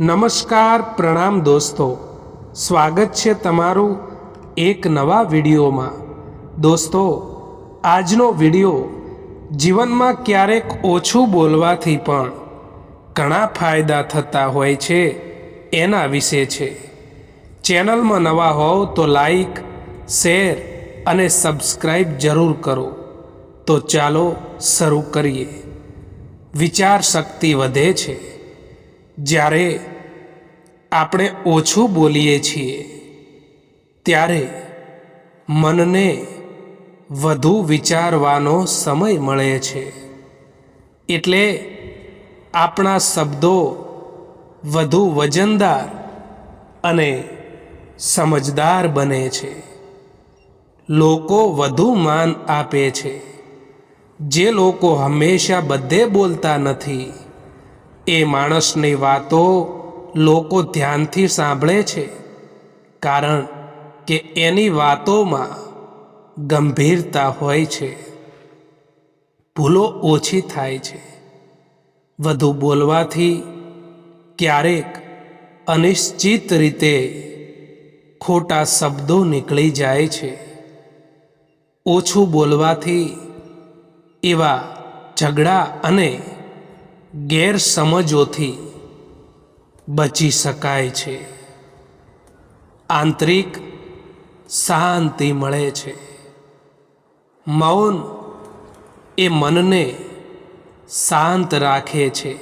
નમસ્કાર, પ્રણામ દોસ્તો, સ્વાગત છે તમારું એક નવા વિડીયોમાં। દોસ્તો, આજનો વિડીયો જીવનમાં ક્યારેક ઓછું બોલવાથી પણ ઘણા ફાયદા થતા હોય છે એના વિશે છે। ચેનલમાં નવા હોવ તો લાઈક, શેર અને સબસ્ક્રાઈબ જરૂર કરો। તો ચાલો શરૂ કરીએ। વિચાર શક્તિ વધે છે જ્યારે આપણે ઓછું બોલીએ છીએ ત્યારે મનને વધુ વિચારવાનો સમય મળે છે, એટલે આપણા શબ્દો વધુ વજનદાર અને સમજદાર બને છે। લોકો વધુ માન આપે છે। જે લોકો હંમેશા બધે બોલતા નથી એ માણસની વાતો લોકો ધ્યાનથી સાંભળે છે, કારણ કે એની વાતોમાં ગંભીરતા હોય છે। ભૂલો ઓછી થાય છે। વધુ બોલવાથી ક્યારેક અનિશ્ચિત રીતે ખોટા શબ્દો નીકળી જાય છે। ઓછું બોલવાથી એવા ઝઘડા અને ગેરસમજોથી બચી શકાય છે। આંતરિક શાંતિ મળે છે। મૌન એ મનને શાંત રાખે છે।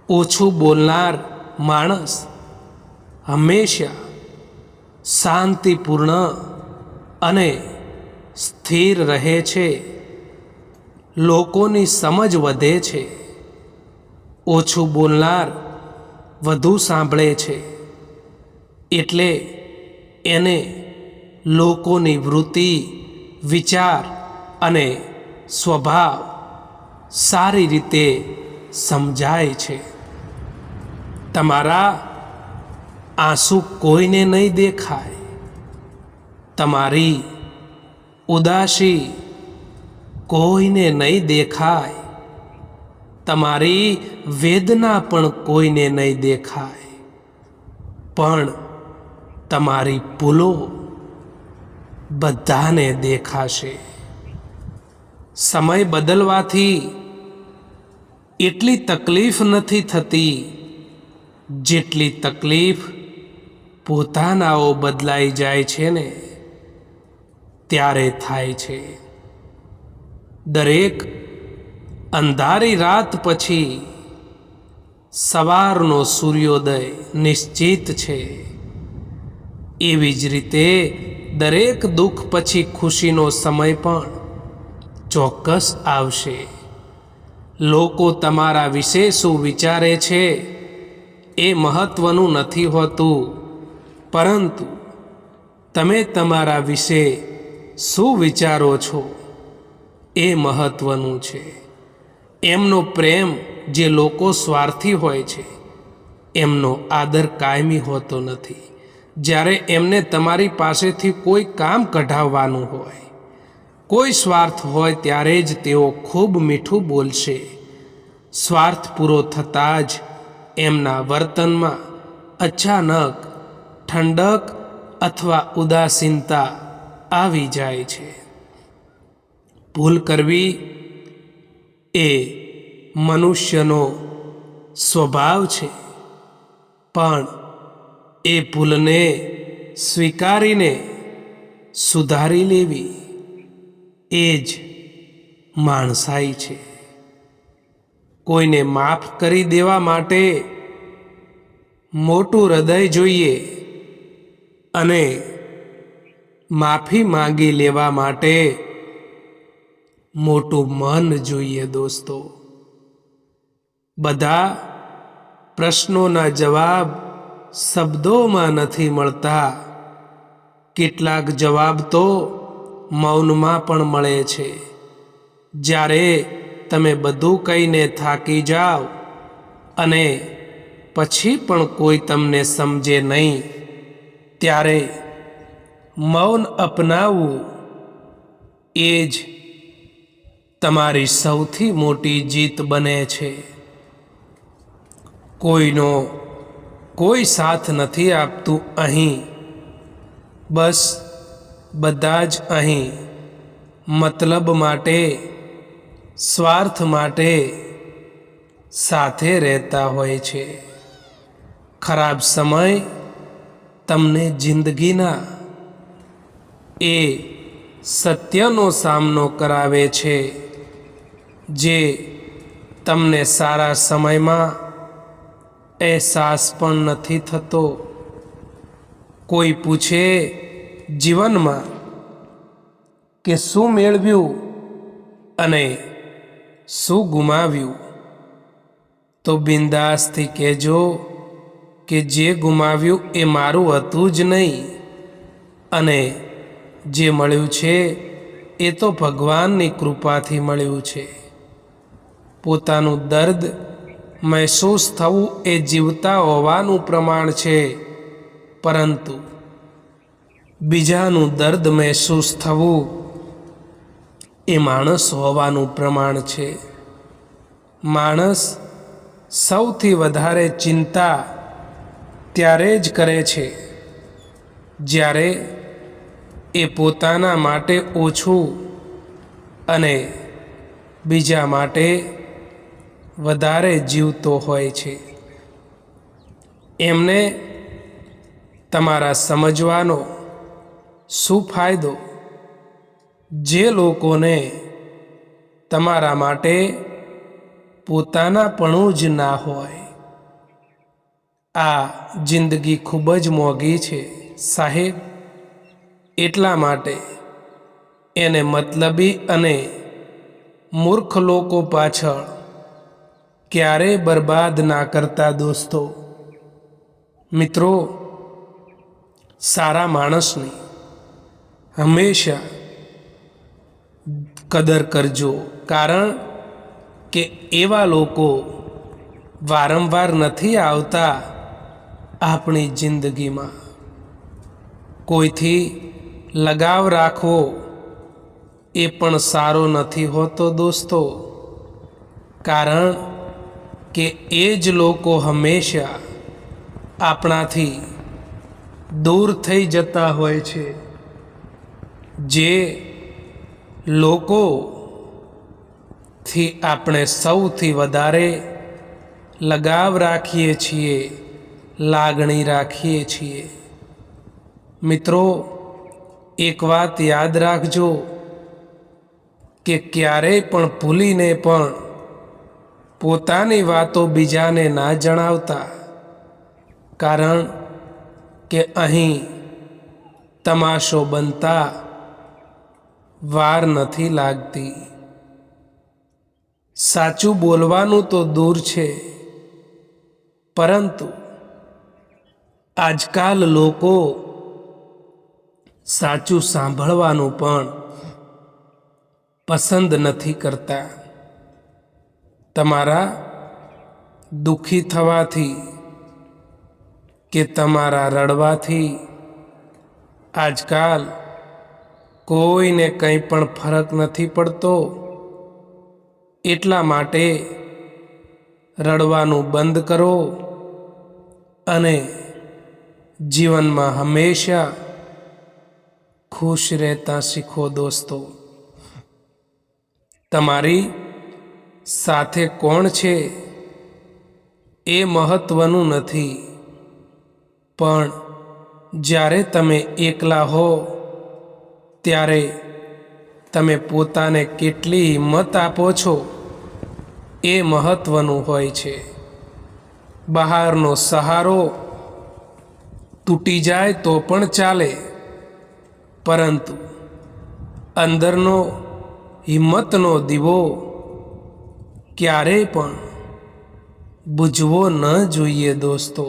ઓછું બોલનાર માણસ હંમેશા શાંતિપૂર્ણ અને સ્થિર રહે છે। લોકોની સમજ વધે છે। ઓછું બોલનાર વધુ સાંભળે છે, એટલે એને લોકોની વૃત્તિ, વિચાર અને સ્વભાવ સારી રીતે સમજાય છે। તમારા આંસુ કોઈને નહીં દેખાય। તમારી ઉદાસી કોઈને નહીં દેખાય। તમારી વેદના પણ કોઈને નહીં દેખાય, પણ તમારી ભૂલો બધાને દેખાશે। સમય બદલવાથી એટલી તકલીફ નથી થતી જેટલી તકલીફ પોતાનાઓ બદલાઈ જાય છે ને ત્યારે થાય છે। દરેક અંધારી રાત પછી સવારનો સૂર્યોદય નિશ્ચિત છે। એવી જ રીતે દરેક દુઃખ પછી ખુશીનો સમય પણ ચોક્કસ આવશે। લોકો તમારા વિશે શું વિચારે છે એ મહત્વનું નથી હોતું, પરંતુ તમે તમારા વિશે શું વિચારો છો એ મહત્વનું છે। એમનો પ્રેમ જે લોકો સ્વાર્થી હોય છે એમનો આદર કાયમી હોતો નથી। જ્યારે એમને તમારી પાસેથી કોઈ કામ કઢાવવાનું હોય, કોઈ સ્વાર્થ હોય, ત્યારે જ તેઓ ખૂબ મીઠું બોલશે। સ્વાર્થ પૂરો થતાં જ એમના વર્તનમાં અચાનક ઠંડક અથવા ઉદાસીનતા આવી જાય છે। ભૂલ કરવી એ મનુષ્યનો સ્વભાવ છે, પણ એ ભૂલને સ્વીકારીને સુધારી લેવી એ જ માણસાઈ છે। કોઈને માફ કરી દેવા માટે મોટું હૃદય જોઈએ અને માફી માંગી લેવા માટે મોટું મન જોઈએ। દોસ્તો, બધા પ્રશ્નોના જવાબ શબ્દોમાં નથી મળતા। કેટલાક જવાબ તો મૌનમાં પણ મળે છે। જ્યારે તમે બધું કહીને થાકી જાઓ અને પછી પણ કોઈ તમને સમજે નહીં, ત્યારે મૌન અપનાવવું એ જ તમારી સૌથી મોટી જીત બને છે। કોઈનો કોઈ સાથ નથી આપતું અહીં. બસ બધા જ અહીં મતલબ માટે, સ્વાર્થ માટે સાથે રહેતા હોય છે. ખરાબ સમય તમને જિંદગીના એ સત્યનો સામનો કરાવે છે જે તમને સારા સમયમાં અહેસાસ પણ નથી થતો. કોઈ પૂછે જીવનમાં કે શું મેળવ્યું અને શું ગુમાવ્યું, તો બિંદાસથી કહેજો કે જે ગુમાવ્યું એ મારું હતું જ નહીં, અને જે મળ્યું છે એ તો ભગવાનની કૃપાથી મળ્યું છે. પોતાનું દર્દ મહેસૂસ થવું એ જીવતા હોવાનું પ્રમાણ છે, પરંતુ બીજાનું દર્દ મહેસૂસ થવું એ માણસ હોવાનું પ્રમાણ છે. માણસ સૌથી વધારે ચિંતા ત્યારે જ કરે છે જ્યારે એ પોતાના માટે ઓછું અને બીજા માટે વધારે જીવતો હોય છે. એમને તમારા સમજવાનો શું ફાયદો, જે લોકોને તમારા માટે પોતાનાપણું જ ના હોય. આ જિંદગી ખૂબ જ મોંઘી છે સાહેબ, એટલા માટે એને મતલબી અને મૂર્ખ લોકો પાછળ ક્યારેય બરબાદ ના કરતા દોસ્તો. મિત્રો, સારા માણસની હંમેશા કદર કરજો, કારણ કે એવા લોકો વારંવાર નથી આવતા આપણી જિંદગીમાં. કોઈથી લગાવ રાખવો એ પણ સારો નથી હોતો દોસ્તો, કારણ કે એ જ લોકો હંમેશા આપણાથી દૂર થઈ જતા હોય છે. જે લોકોથી આપણે સૌથી વધારે લગાવ રાખીએ છીએ, લાગણી રાખીએ છીએ. મિત્રો, એક વાત યાદ રાખજો કે ક્યારેય પણ ભૂલીને પણ પોતાની વાતો બીજાને ના જણાવતા, કારણ કે અહીં તમાશો બનતા વાર નથી લાગતી. સાચું બોલવાનું તો દૂર છે, પરંતુ આજકાલ લોકો સાચું સાંભળવાનું પણ પસંદ નથી કરતા. તમારા દુઃખી થવાથી કે તમારા રડવાથી આજકાલ કોઈને કંઈ પણ ફરક નથી પડતો. એટલા માટે રડવાનું બંધ કરો અને જીવનમાં હંમેશા ખુશ રહેતા શીખો દોસ્તો. તમારી સાથે કોણ છે એ મહત્વનું નથી, પણ જ્યારે તમે એકલા હો ત્યારે તમે પોતાને કેટલી હિંમત આપો છો એ મહત્વનું હોય છે. બહારનો સહારો તૂટી જાય તો પણ ચાલે, પરંતુ અંદરનો હિંમતનો દીવો ક્યારેય પણ બુઝવો ન જોઈએ દોસ્તો.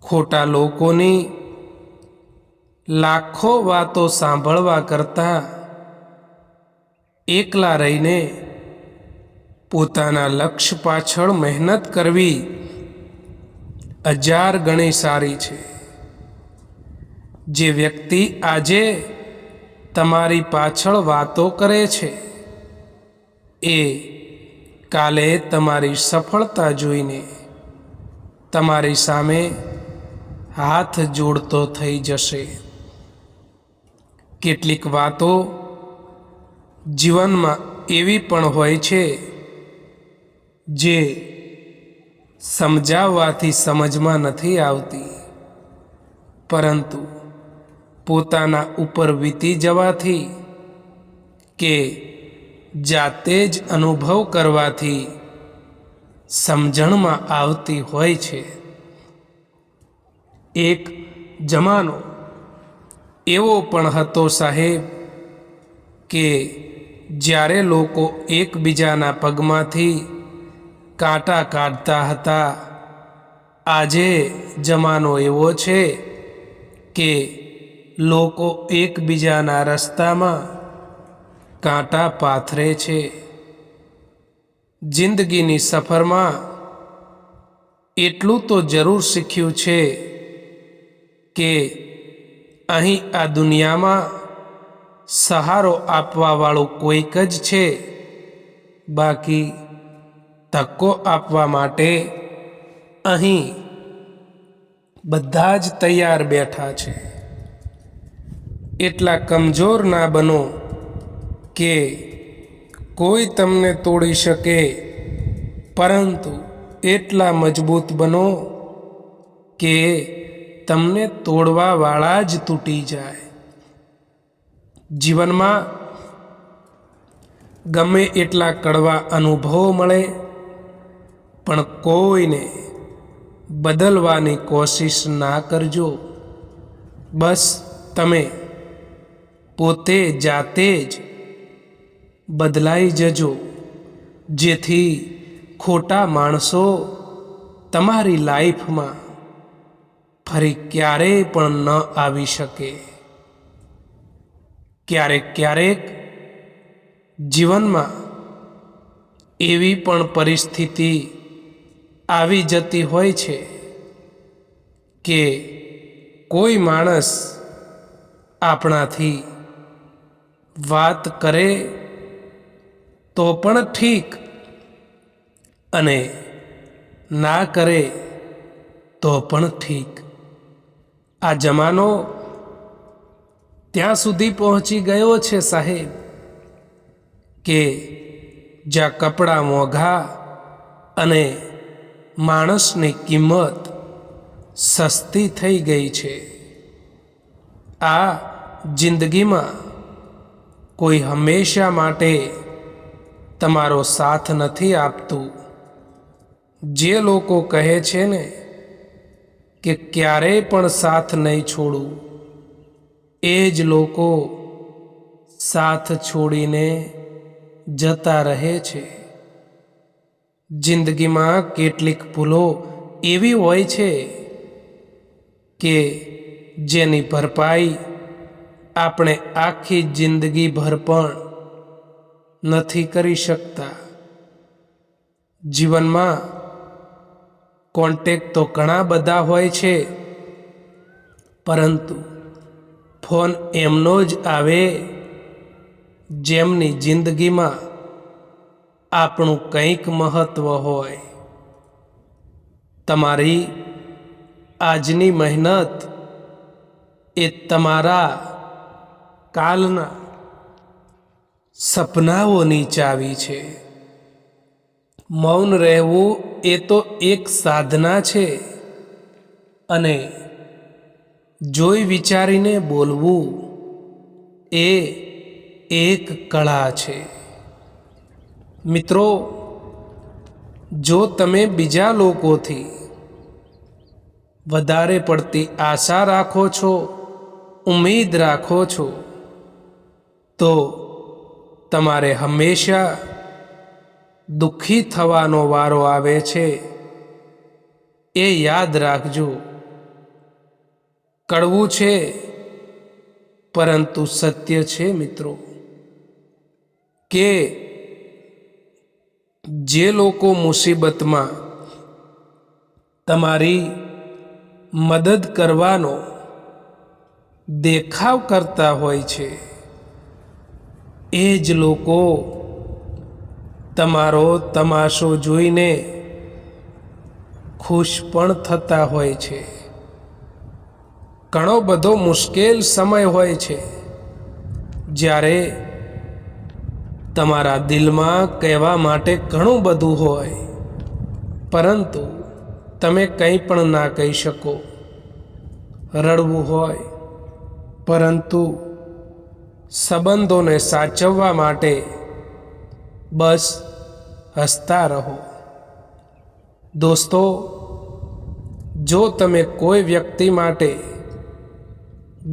ખોટા લોકોની લાખો વાતો સાંભળવા કરતાં એકલા રહીને પોતાના લક્ષ્ય પાછળ મહેનત કરવી 1000 ગણી સારી છે. જે વ્યક્તિ આજે તમારી પાછળ વાતો કરે છે એ કાલે તમારી સફળતા જોઈને તમારી સામે હાથ જોડતો થઈ જશે. કેટલીક વાતો જીવનમાં એવી પણ હોય છે જે સમજાવવાથી સમજમાં નથી આવતી, પરંતુ પોતાના ઉપર વીતી જવાથી કે જાતે જ અનુભવ કરવાથી સમજણમાં આવતી હોય છે. એક જમાનો એવો પણ હતો સાહેબ કે જ્યારે લોકો એકબીજાના પગમાંથી કાંટા કાઢતા હતા. આજે જમાનો એવો છે કે લોકો એકબીજાના રસ્તામાં કાંટા પાથરે છે. જિંદગીની સફરમાં એટલું તો જરૂર શીખ્યું છે કે અહીં આ દુનિયામાં સહારો આપવાવાળું કોઈક જ છે, બાકી ધક્કો આપવા માટે અહીં બધા જ તૈયાર બેઠા છે. એટલા કમજોર ના બનો કે કોઈ તમને તોડી શકે, પરંતુ એટલા મજબૂત બનો કે તમને તોડવાવાળા જ તૂટી જાય. જીવનમાં ગમે એટલા કડવા અનુભવો મળે, પણ કોઈને બદલવાની કોશિશ ના કરજો. બસ તમે પોતે જાતે જ બદલાઈ જજો, જેથી ખોટા માણસો તમારી લાઈફમાં ફરી ક્યારેય પણ ન આવી શકે. ક્યારેક જીવનમાં એવી પણ પરિસ્થિતિ આવી જતી હોય છે કે કોઈ માણસ આપણાથી વાત કરે તો પણ ઠીક, અને ના કરે તો પણ ઠીક. આ જમાનો ત્યાં સુધી પહોંચી ગયો છે સાહેબ કે જ્યાં કપડાં મોંઘા અને માણસની કિંમત સસ્તી થઈ ગઈ છે. આ જિંદગીમાં કોઈ હંમેશા માટે તમારો સાથ નથી આપતું. જે લોકો કહે છે ને કે ક્યારેય પણ સાથ નહીં છોડું, એ જ લોકો સાથ છોડીને જતા રહે છે. જિંદગીમાં કેટલીક ભૂલો એવી હોય છે કે જેની ભરપાઈ આપણે આખી જિંદગીભર પણ નથી કરી શકતા. જીવનમાં કોન્ટેક્ટ તો ઘણા બધા હોય છે, પરંતુ ફોન એમનો જ આવે જેમની જિંદગીમાં આપણું કંઈક મહત્વ હોય. તમારી આજની મહેનત એ તમારા કાલના સપનાઓની ચાવી છે. મૌન રહેવું એ તો એક સાધના છે, અને જોઈ વિચારીને બોલવું એ એક કળા છે. મિત્રો, જો તમે બીજા લોકોથી વધારે પડતી આશા રાખો છો, ઉમ્મીદ રાખો છો, તો તમારે હંમેશા દુઃખી થવાનો વારો આવે છે. એ યાદ રાખજો. કડવું છે પરંતુ સત્ય છે મિત્રો, કે જે લોકો મુસીબતમાં તમારી મદદ કરવાનો દેખાવ કરતા હોય છે, એ જ લોકો તમારો તમાશો જોઈને ખુશ પણ થતા હોય છે. ઘણો બધો મુશ્કેલ સમય હોય છે જ્યારે તમારા દિલમાં કહેવા માટે ઘણું બધું હોય, પરંતુ તમે કંઈ પણ ના કહી શકો. રડવું હોય, પરંતુ સંબંધોને સાચવવા માટે બસ હસતા રહો. દોસ્તો, જો તમે કોઈ વ્યક્તિ માટે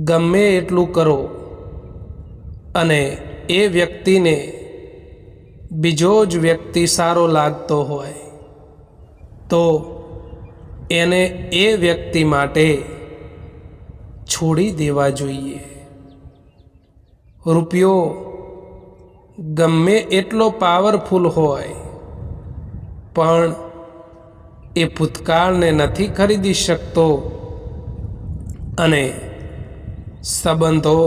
ગમે એટલું કરો અને એ વ્યક્તિને બીજો જ વ્યક્તિ સારો લાગતો હોય, તો એને એ વ્યક્તિ માટે છોડી દેવા જોઈએ. રૂપિયો ગમે એટલો પાવરફુલ હોય, પણ એ ભૂતકાળને નથી ખરીદી શકતો, અને સંબંધો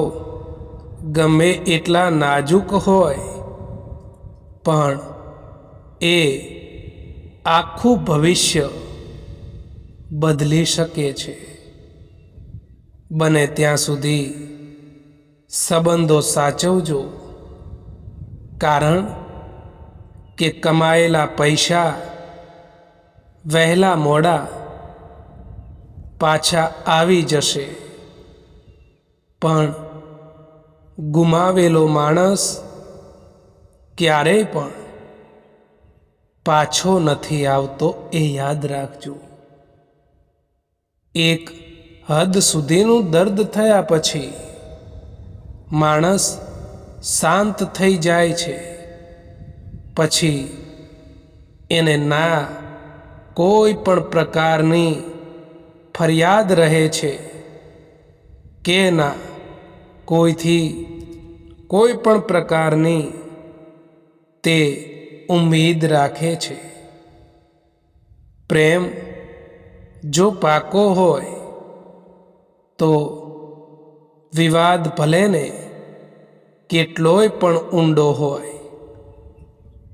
ગમે એટલા નાજુક હોય, પણ એ આખું ભવિષ્ય બદલી શકે છે. બને ત્યાં સુધી સંબંધો સાચવજો, કારણ કે કમાયેલા પૈસા વહેલા મોડા પાછા આવી જશે, પણ ગુમાવેલો માણસ ક્યારેય પણ પાછો નથી આવતો, એ યાદ રાખજો. એક હદ સુધીનું દર્દ થયા પછી માણસ શાંત થઈ જાય છે. પછી એને ના કોઈ પણ પ્રકારની ફરિયાદ રહે છે, કે ના કોઈથી કોઈ પણ પ્રકારની તે ઉમ્મીદ રાખે છે. પ્રેમ જો પાકો હોય તો વિવાદ ભલેને કેટલોય પણ ઊંડો હોય,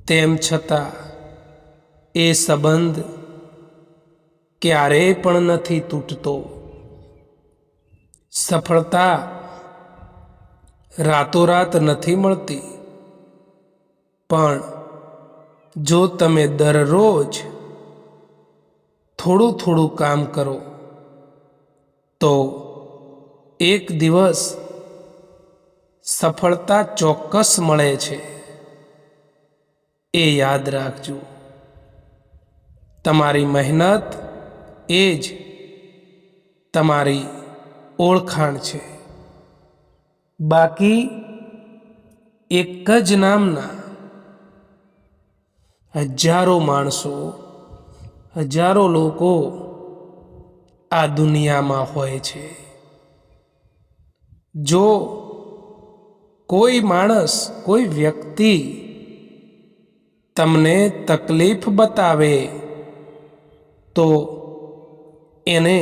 તેમ છતાં એ સંબંધ ક્યારેય પણ નથી તૂટતો. સફળતા રાતોરાત નથી મળતી, પણ જો તમે દરરોજ થોડું થોડું કામ કરો તો એક દિવસ સફળતા ચોક્કસ મળે છે. એ યાદ રાખજો. તમારી મહેનત એ જ તમારી ઓળખાણ છે. બાકી એક જ નામના હજારો માણસો, હજારો લોકો આ દુનિયામાં હોય છે. જો કોઈ માણસ, કોઈ વ્યક્તિ તમને તકલીફ બતાવે તો એને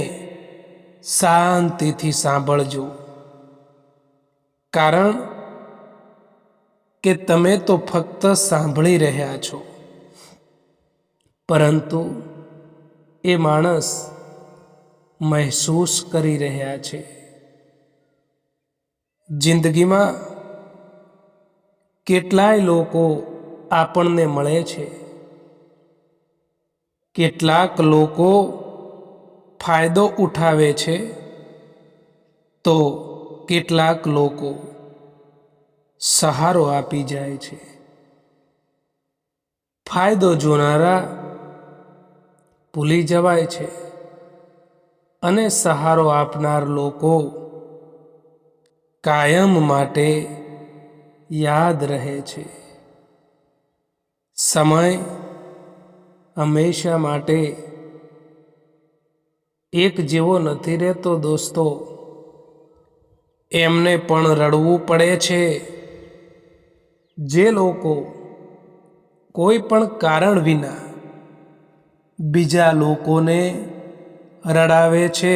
શાંતિથી સાંભળજો, કારણ કે તમે તો ફક્ત સાંભળી રહ્યા છો, પરંતુ એ માણસ મહેસૂસ કરી રહ્યા છે. જિંદગીમાં કેટલાય લોકો આપણને મળે છે. કેટલાક લોકો ફાયદો ઉઠાવે છે, તો કેટલાક લોકો સહારો આપી જાય છે. ફાયદો જોનારા ભૂલી જવાય છે, અને સહારો આપનાર લોકો કાયમ માટે યાદ રહે છે. સમય હંમેશા માટે એક જેવો નથી રહેતો દોસ્તો. એમને પણ રડવું પડે છે. જે લોકો કોઈ પણ કારણ વિના બીજા લોકોને રડાવે છે,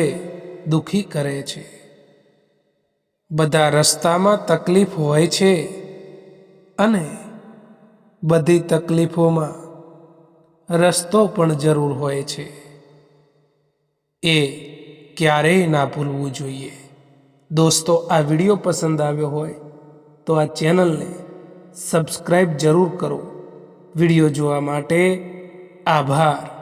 દુખી કરે છે. બધા રસ્તામાં તકલીફ હોય છે, અને બધી તકલીફોમાં રસ્તો પણ જરૂર હોય છે. એ ક્યારેય ના ભૂલવું જોઈએ. દોસ્તો, આ વિડીયો પસંદ આવ્યો હોય તો આ ચેનલને સબસ્ક્રાઈબ જરૂર કરો. વિડીયો જોવા માટે આભાર.